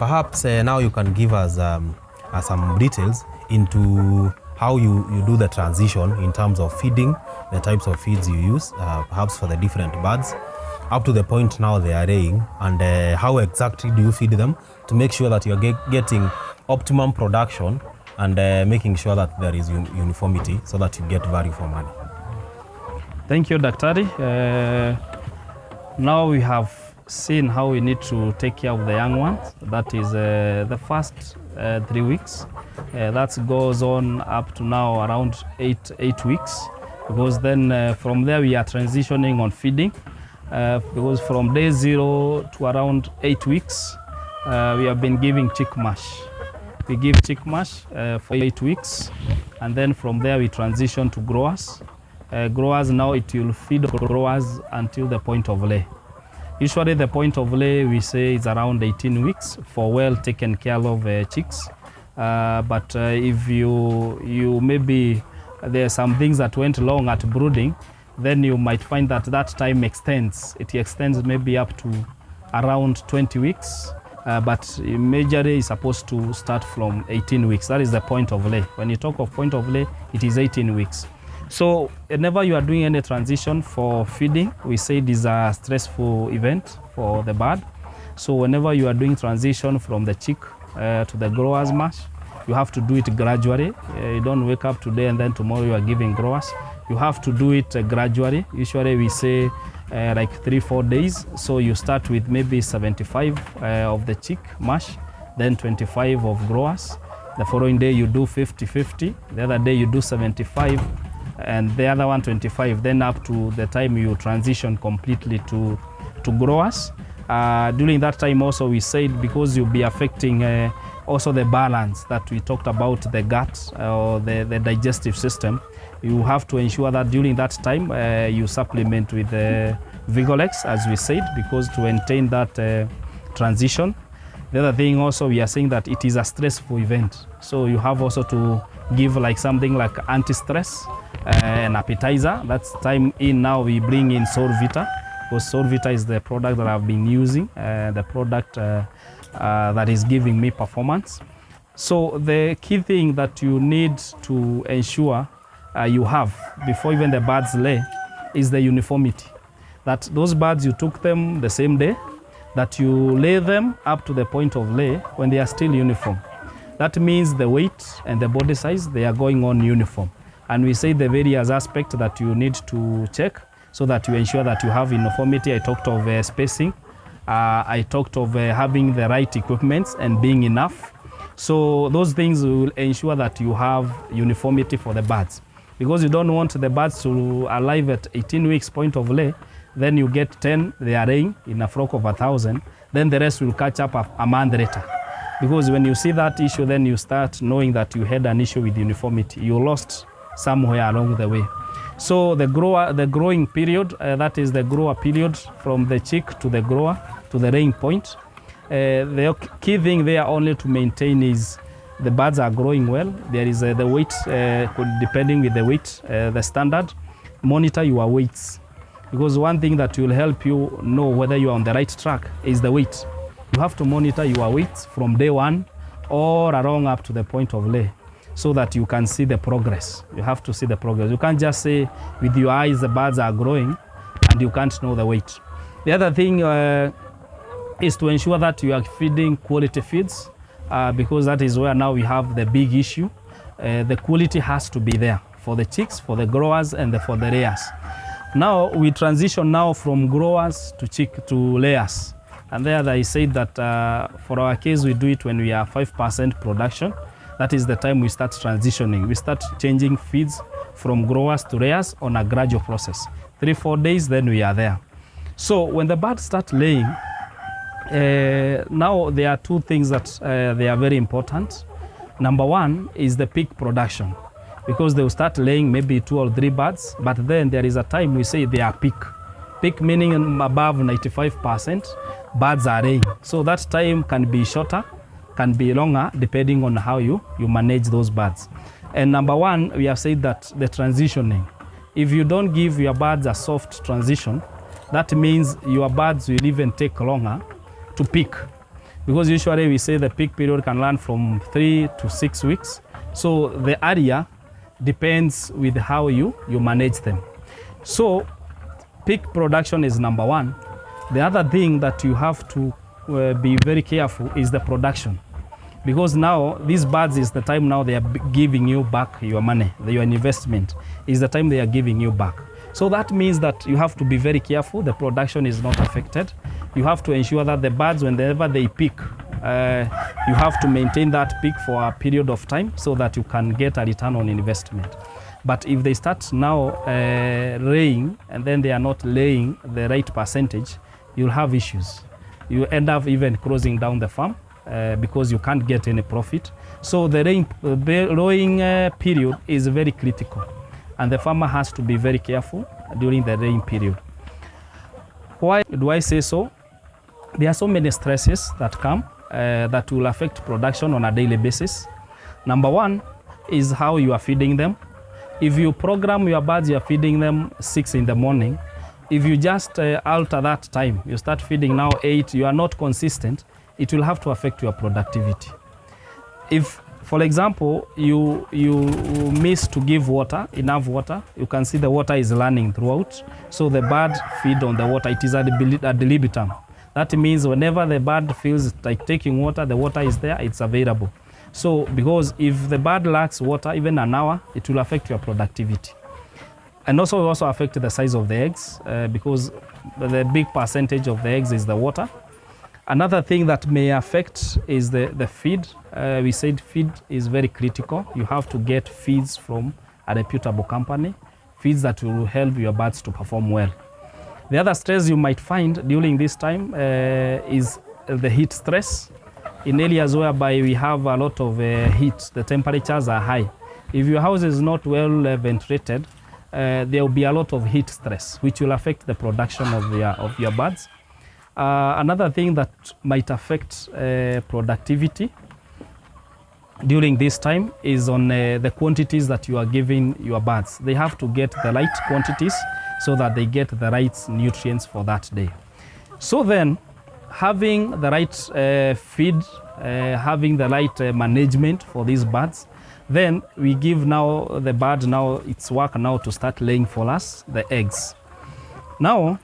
Perhaps now you can give us some details into how you do the transition in terms of feeding, the types of feeds you use, perhaps for the different birds, up to the point now they are laying, and how exactly do you feed them to make sure that you're getting optimum production and making sure that there is uniformity so that you get value for money. Thank you, Daktari. Now we have seen how we need to take care of the young ones. That is the first 3 weeks. That goes on up to now around 8 weeks, because then from there we are transitioning on feeding. Because from day 0 to around 8 weeks, we have been giving chick mash. We give chick mash for 8 weeks, and then from there we transition to growers. Growers now, it will feed growers until the point of lay. Usually the point of lay we say is around 18 weeks for well taken care of chicks. But if you maybe there are some things that went long at brooding, then you might find that time extends. It extends maybe up to around 20 weeks. But majorly is supposed to start from 18 weeks. That is the point of lay. When you talk of point of lay, it is 18 weeks. So whenever you are doing any transition for feeding, we say it is a stressful event for the bird. So whenever you are doing transition from the chick to the growers mash, you have to do it gradually. You don't wake up today and then tomorrow you are giving growers. You have to do it gradually. Usually we say like 3-4 days. So you start with maybe 75 of the chick mash, then 25 of growers. The following day you do 50-50. The other day you do 75, and the other one 25. Then up to the time you transition completely to growers. During that time also we said, because you'll be affecting also the balance that we talked about, the gut or the digestive system, you have to ensure that during that time you supplement with Vigorex, as we said, because to maintain that transition. The other thing also, we are saying that it is a stressful event. So you have also to give like something like anti-stress, an appetizer. That's time in now we bring in Solvita, because Solvita is the product that I've been using, the product that is giving me performance. So the key thing that you need to ensure you have before even the birds lay is the uniformity. That those birds, you took them the same day, that you lay them up to the point of lay when they are still uniform. That means the weight and the body size, they are going on uniform. And we say the various aspects that you need to check so that you ensure that you have uniformity. I talked of spacing. I talked of having the right equipment and being enough. So those things will ensure that you have uniformity for the birds. Because you don't want the birds to arrive at 18 weeks point of lay, then you get 10, they are laying in a flock of 1,000, then the rest will catch up a month later. Because when you see that issue, then you start knowing that you had an issue with uniformity. You lost somewhere along the way. So the growing period, that is the grower period from the chick to the grower to the laying point. The key thing there only to maintain is the birds are growing well. There is the weight, depending with the weight, the standard. Monitor your weights. Because one thing that will help you know whether you are on the right track is the weight. You have to monitor your weights from day 1 or along up to the point of lay, so that you can see the progress. You have to see the progress. You can't just say with your eyes the birds are growing and you can't know the weight. The other thing is to ensure that you are feeding quality feeds, because that is where now we have the big issue. The quality has to be there for the chicks, for the growers, and for the layers. Now we transition now from growers to layers. And there I said that for our case we do it when we are 5% production. That is the time we start transitioning. We start changing feeds from growers to layers on a gradual process. 3-4 days, then we are there. So when the birds start laying, now there are 2 things that they are very important. Number 1 is the peak production, because they will start laying maybe 2 or 3 birds, but then there is a time we say they are peak. Peak meaning above 95% birds are laying. So that time can be shorter, can be longer, depending on how you manage those birds. And number 1, we have said that the transitioning. If you don't give your birds a soft transition, that means your birds will even take longer to peak. because usually we say the peak period can run from 3 to 6 weeks. So the area depends with how you manage them. So peak production is number one. The other thing that you have to be very careful is the production, because now these birds is the time now they are giving you back your money, your investment is the time they are giving you back. So that means that you have to be very careful the production is not affected. You have to ensure that the birds, whenever they peak, you have to maintain that peak for a period of time so that you can get a return on investment. But if they start now laying and then they are not laying the right percentage, you'll have issues. You end up even closing down the farm because you can't get any profit. So the laying period is very critical, and the farmer has to be very careful during the laying period. Why do I say so? There are so many stresses that come that will affect production on a daily basis. Number one is how you are feeding them. If you program your birds, you are feeding them 6 in the morning. If you just alter that time, you start feeding now 8, you are not consistent, it will have to affect your productivity. If, for example, you miss to give water, enough water, you can see the water is running throughout. So the bird feed on the water, it is ad libitum. That means whenever the bird feels like taking water, the water is there, it's available. So because if the bird lacks water, even an hour, it will affect your productivity. And also affect the size of the eggs because the big percentage of the eggs is the water. Another thing that may affect is the feed. We said feed is very critical. You have to get feeds from a reputable company, feeds that will help your birds to perform well. The other stress you might find during this time is the heat stress. In areas whereby we have a lot of heat, the temperatures are high. If your house is not well ventilated, there will be a lot of heat stress, which will affect the production of your birds. Another thing that might affect productivity during this time is on the quantities that you are giving your birds. They have to get the right quantities so that they get the right nutrients for that day. So then, having the right feed, having the right management for these birds, then we give now the bird now its work now to start laying for us the eggs. Now,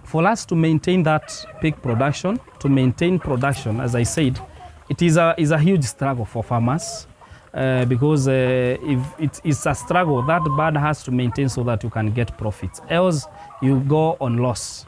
for us to maintain that peak production, to maintain production, as I said, it is a huge struggle for farmers because if it's a struggle, that bird has to maintain so that you can get profits. Else, you go on loss.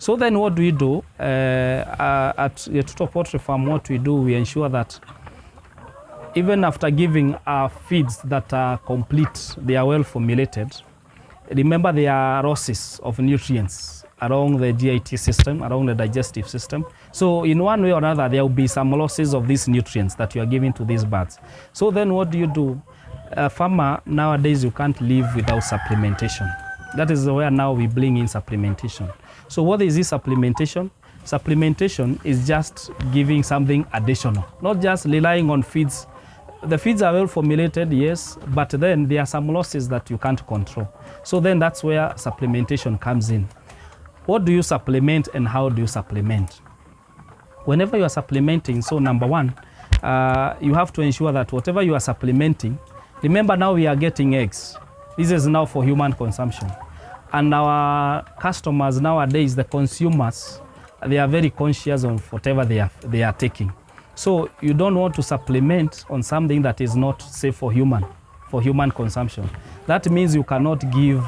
So then what do we do? At Tuto Poultry Farm, what we do, we ensure that even after giving our feeds that are complete, they are well formulated, remember there are losses of nutrients along the GIT system, along the digestive system. So in one way or another, there will be some losses of these nutrients that you are giving to these birds. So then what do you do? A farmer, nowadays you can't live without supplementation. That is where now we bring in supplementation. So what is this supplementation? Supplementation is just giving something additional, not just relying on feeds. The feeds are well formulated, yes, but then there are some losses that you can't control. So then that's where supplementation comes in. What do you supplement and how do you supplement? Whenever you are supplementing, so number one, you have to ensure that whatever you are supplementing, remember now we are getting eggs. This is now for human consumption. And our customers nowadays, the consumers, they are very conscious of whatever they are taking. So you don't want to supplement on something that is not safe for human consumption. That means you cannot give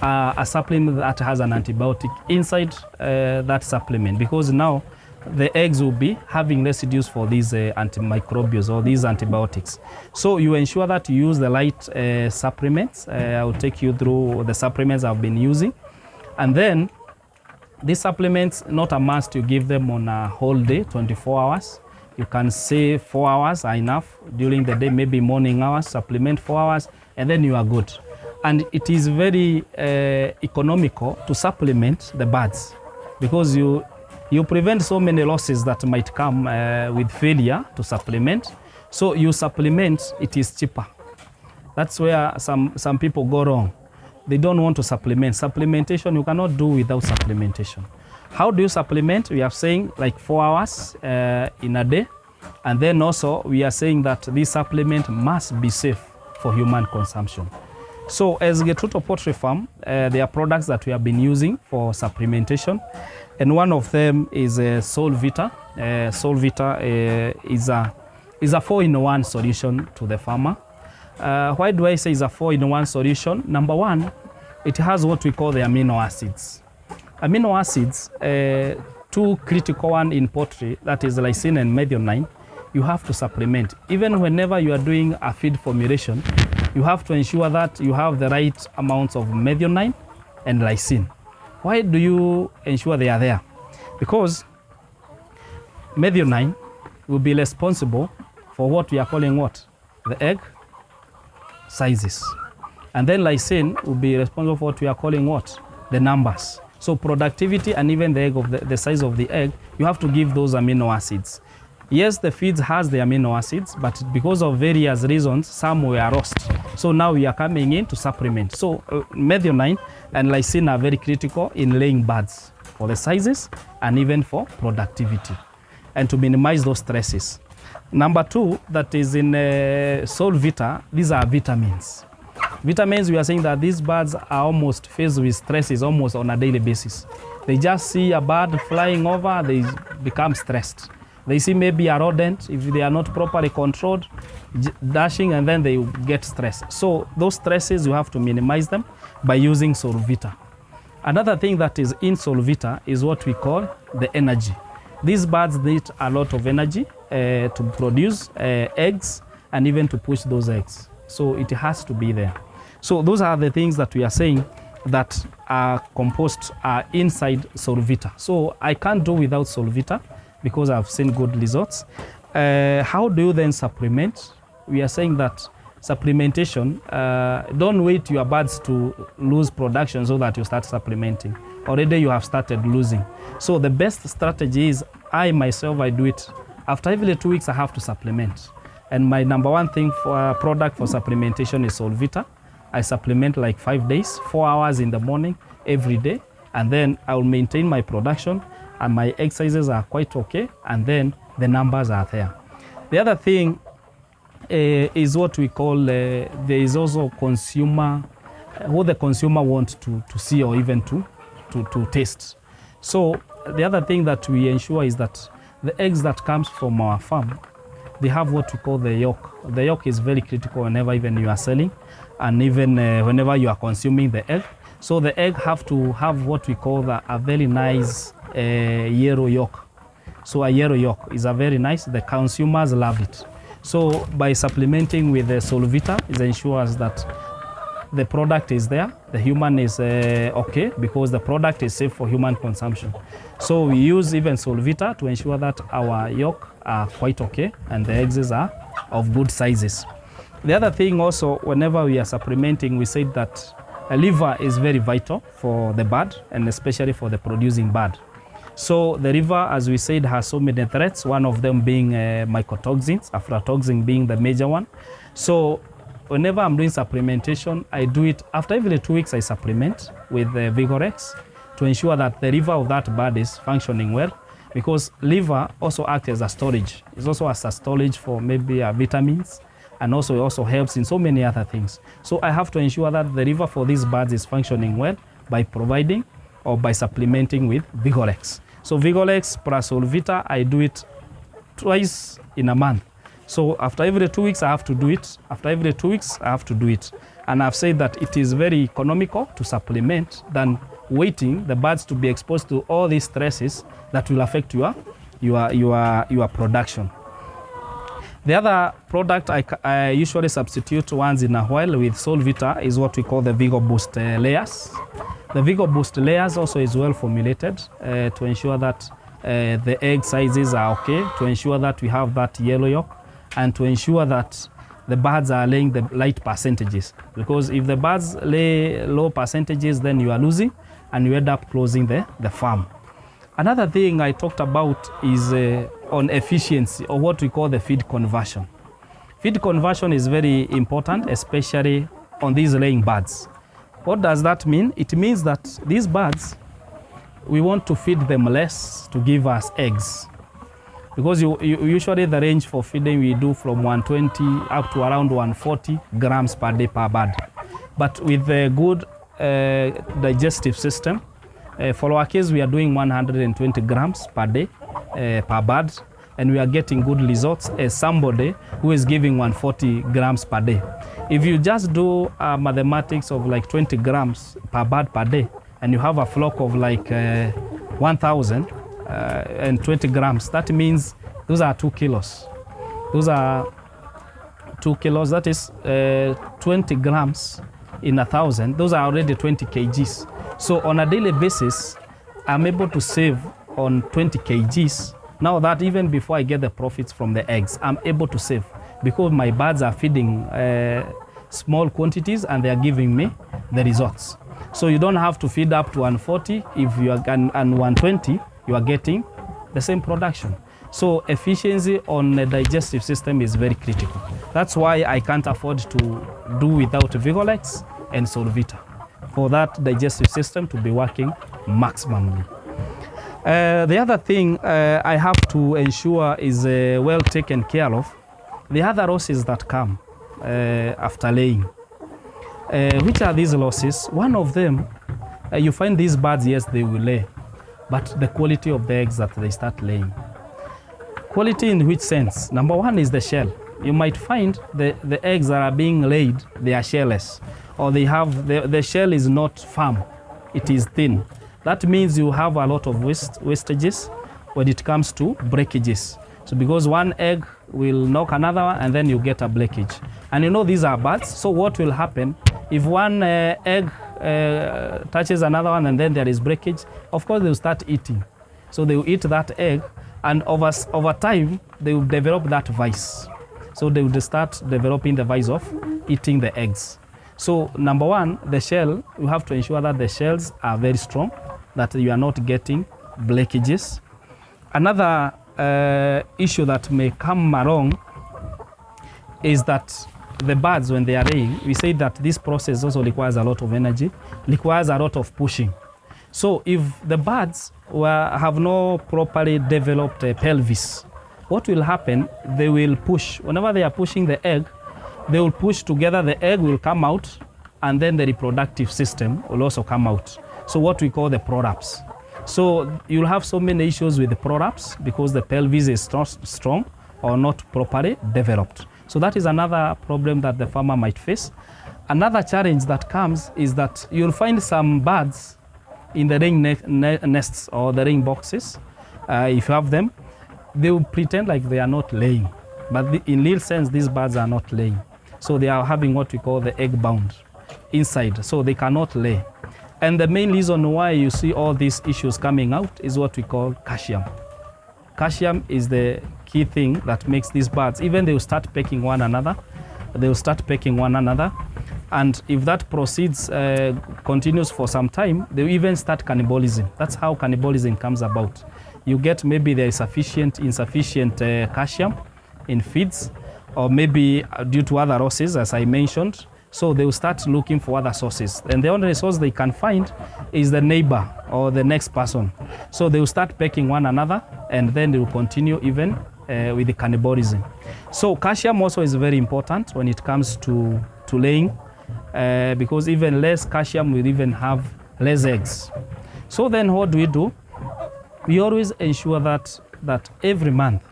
a supplement that has an antibiotic inside that supplement, because now the eggs will be having residues for these antimicrobials or these antibiotics. So you ensure that you use the right supplements. I will take you through the supplements I've been using. And then these supplements, not a must you give them on a whole day, 24 hours. You can say 4 hours are enough. During the day, maybe morning hours, supplement 4 hours, and then you are good. And it is very economical to supplement the birds, because you prevent so many losses that might come with failure to supplement. So you supplement, it is cheaper. That's where some people go wrong. They don't want to supplement. Supplementation, you cannot do without supplementation. How do you supplement? We are saying like 4 hours in a day. And then also we are saying that this supplement must be safe for human consumption. So as Gradual Poultry Farm, there are products that we have been using for supplementation. And one of them is Solvita. Solvita is a 4-in-1 solution to the farmer. Why do I say it's a 4-in-1 solution? Number one, it has what we call the amino acids. Amino acids, 2 critical one in poultry, that is lysine and methionine, you have to supplement. Even whenever you are doing a feed formulation, you have to ensure that you have the right amounts of methionine and lysine. Why do you ensure they are there? Because methionine will be responsible for what we are calling what? The egg sizes. And then lysine will be responsible for what we are calling what? The numbers. So productivity and even the egg of the size of the egg, you have to give those amino acids. Yes, the feeds has the amino acids, but because of various reasons, some were lost. So now we are coming in to supplement. So methionine and lysine are very critical in laying birds for the sizes and even for productivity and to minimize those stresses. Number 2, that is in Solvita, these are vitamins. Vitamins, we are saying that these birds are almost faced with stresses almost on a daily basis. They just see a bird flying over, they become stressed. They see maybe a rodent, if they are not properly controlled, dashing, and then they get stressed. So those stresses, you have to minimize them by using Solvita. Another thing that is in Solvita is what we call the energy. These birds need a lot of energy to produce eggs and even to push those eggs. So it has to be there. So those are the things that we are saying that are composed inside Solvita. So I can't do without Solvita because I've seen good results. How do you then supplement? We are saying that supplementation, don't wait your birds to lose production so that you start supplementing. Already you have started losing. So the best strategy is I myself, I do it. After every 2 weeks, I have to supplement. And my number 1 thing for a product for supplementation is Solvita. I supplement like 5 days, 4 hours in the morning, every day. And then I will maintain my production and my exercises are quite okay. And then the numbers are there. The other thing is what we call, there is also consumer, what the consumer wants to see or even to taste. So the other thing that we ensure is that the eggs that comes from our farm, they have what we call the yolk. The yolk is very critical whenever even you are selling and even whenever you are consuming the egg. So the egg have to have what we call a very nice yellow yolk. So a yellow yolk is a very nice, the consumers love it. So by supplementing with the Solvita, it ensures that the product is there, the human is okay because the product is safe for human consumption. So we use even Solvita to ensure that our yolk are quite okay and the eggs are of good sizes. The other thing also, whenever we are supplementing, we said that a liver is very vital for the bird and especially for the producing bird. So the liver, as we said, has so many threats, one of them being mycotoxins, aflatoxin being the major one. So whenever I'm doing supplementation, I do it after every 2 weeks. I supplement with the Vigorex to ensure that the liver of that bird is functioning well, because liver also acts as a storage. It's also as a storage for maybe vitamins, and also it also helps in so many other things. So I have to ensure that the liver for these birds is functioning well by providing or by supplementing with Vigorex. So Vigorex plus Solvita, I do it twice in a month. So after every 2 weeks, I have to do it. After every 2 weeks, I have to do it. And I've said that it is very economical to supplement than waiting the birds to be exposed to all these stresses that will affect your production. The other product I usually substitute once in a while with Solvita is what we call the Vigo Boost layers. The Vigo Boost layers also is well formulated to ensure that the egg sizes are okay, to ensure that we have that yellow yolk, and to ensure that the birds are laying the light percentages. Because if the birds lay low percentages, then you are losing and you end up closing the farm. Another thing I talked about is on efficiency, or what we call the feed conversion. Feed conversion is very important, especially on these laying birds. What does that mean? It means that these birds, we want to feed them less to give us eggs. Because usually the range for feeding we do from 120 up to around 140 grams per day per bird. But with a good digestive system, for our case we are doing 120 grams per day per bird, and we are getting good results as somebody who is giving 140 grams per day. If you just do mathematics of like 20 grams per bird per day, and you have a flock of like 1,000 and 20 grams, that means those are 2 kilos. Those are 2 kilos, that is 20 grams in 1,000. Those are already 20 kgs. So on a daily basis, I'm able to save on 20 kgs. Now that even before I get the profits from the eggs, I'm able to save because my birds are feeding small quantities and they are giving me the results. So you don't have to feed up to 140 if you are and 120, you are getting the same production. So efficiency on the digestive system is very critical. That's why I can't afford to do without Vigorex and Solvita for that digestive system to be working maximally. The other thing I have to ensure is well taken care of the other losses that come after laying. Which are these losses? One of them, you find these birds, yes, they will lay, but the quality of the eggs that they start laying. Quality in which sense? Number one is the shell. You might find the eggs that are being laid, they are shellless, or they have the shell is not firm, it is thin. That means you have a lot of wastages when it comes to breakages. So because one egg will knock another one and then you get a breakage. And you know these are birds, so what will happen if one egg touches another one and then there is breakage? Of course they'll start eating. So they will eat that egg, and over time they will develop that vice. So they will start developing the vice of eating the eggs. So number one, the shell, you have to ensure that the shells are very strong, that you are not getting breakages. Another issue that may come along is that the birds, when they are laying, we say that this process also requires a lot of energy, requires a lot of pushing. So if the birds have no properly developed pelvis, what will happen? They will push. Whenever they are pushing the egg, they will push together, the egg will come out, and then the reproductive system will also come out. So what we call the prolapse. So you'll have so many issues with the prolapse because the pelvis is not strong or not properly developed. So that is another problem that the farmer might face. Another challenge that comes is that you'll find some birds in the ring nests or the ring boxes. If you have them, they will pretend like they are not laying. But in real sense, these birds are not laying. So they are having what we call the egg bound inside. So they cannot lay. And the main reason why you see all these issues coming out is what we call calcium. Calcium is the key thing that makes these birds, even they will start pecking one another, and if that proceeds, continues for some time, they will even start cannibalism. That's how cannibalism comes about. You get maybe there is insufficient calcium in feeds, or maybe due to other losses, as I mentioned. So they will start looking for other sources. And the only source they can find is the neighbor or the next person. So they will start pecking one another, and then they will continue even with the cannibalism. So calcium also is very important when it comes to laying, because even less calcium will even have less eggs. So then what do? We always ensure that every month,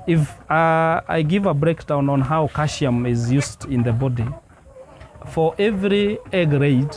if I give a breakdown on how calcium is used in the body, for every egg laid,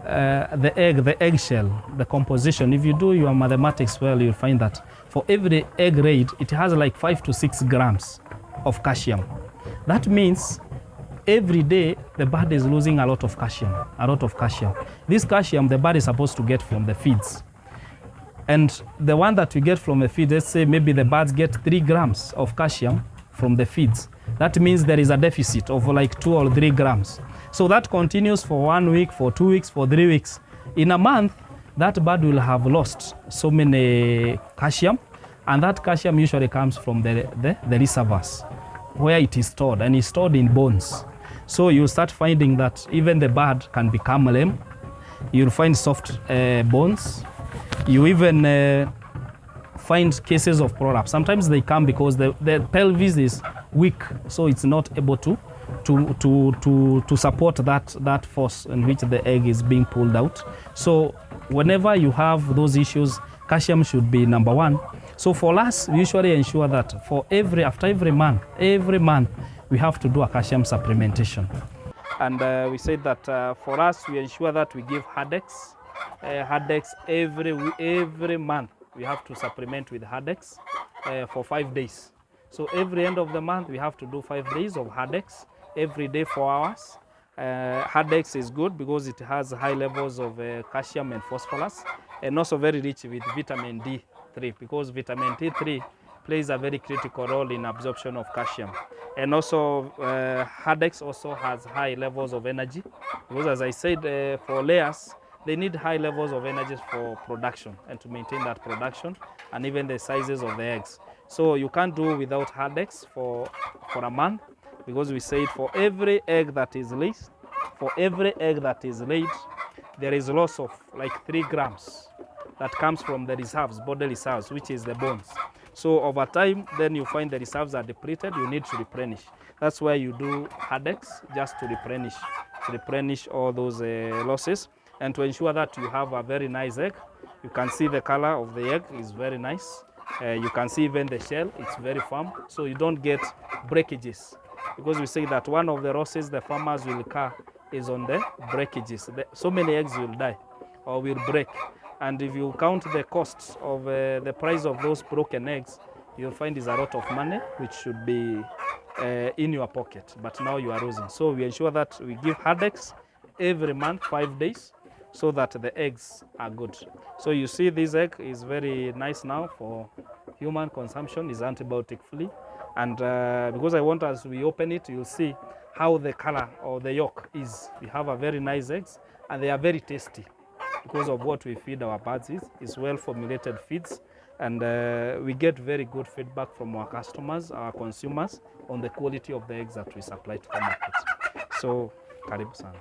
the eggshell, the composition, if you do your mathematics well, you'll find that for every egg laid, it has like 5 to 6 grams of calcium. That means every day the bird is losing a lot of calcium. This calcium the bird is supposed to get from the feeds. And the one that we get from the feed, let's say maybe the birds get 3 grams of calcium from the feeds. That means there is a deficit of like 2 or 3 grams. So that continues for 1 week, for 2 weeks, for 3 weeks. In a month, that bird will have lost so many calcium, and that calcium usually comes from the reservoirs where it is stored, and it's stored in bones. So you'll start finding that even the bird can become lame. You'll find soft bones. You even find cases of prolapse. Sometimes they come because the pelvis is weak, so it's not able to support that force in which the egg is being pulled out. So whenever you have those issues, calcium should be number one. So for us, we usually ensure that after every month, we have to do a calcium supplementation. And we said that for us, we ensure that we give Hardex. Hardex every month. We have to supplement with Hardex for 5 days. So every end of the month, we have to do 5 days of Hardex, every day 4 hours. Hardex is good because it has high levels of calcium and phosphorus, and also very rich with vitamin D3, because vitamin D3 plays a very critical role in absorption of calcium. And also Hardex also has high levels of energy, because as I said, for layers, they need high levels of energy for production and to maintain that production, and even the sizes of the eggs. So you can't do without Hardex for a month, because we said for every egg that is laid, there is loss of like 3 grams that comes from the reserves, body reserves, which is the bones. So over time, then you find the reserves are depleted, you need to replenish. That's why you do Hardex, just to replenish all those losses, and to ensure that you have a very nice egg. You can see the color of the egg is very nice. You can see even the shell, it's very firm, so you don't get breakages. Because we say that one of the losses the farmers will incur is on the breakages. So many eggs will die or will break. And if you count the costs of the price of those broken eggs, you'll find is a lot of money, which should be in your pocket, but now you are losing. So we ensure that we give Hardex every month, 5 days, so that the eggs are good. So you see this egg is very nice now for human consumption, is antibiotic free. And because I want, as we open it, you'll see how the color or the yolk is. We have a very nice eggs, and they are very tasty because of what we feed our birds is well formulated feeds. And we get very good feedback from our customers, our consumers, on the quality of the eggs that we supply to the market. So karibu sana.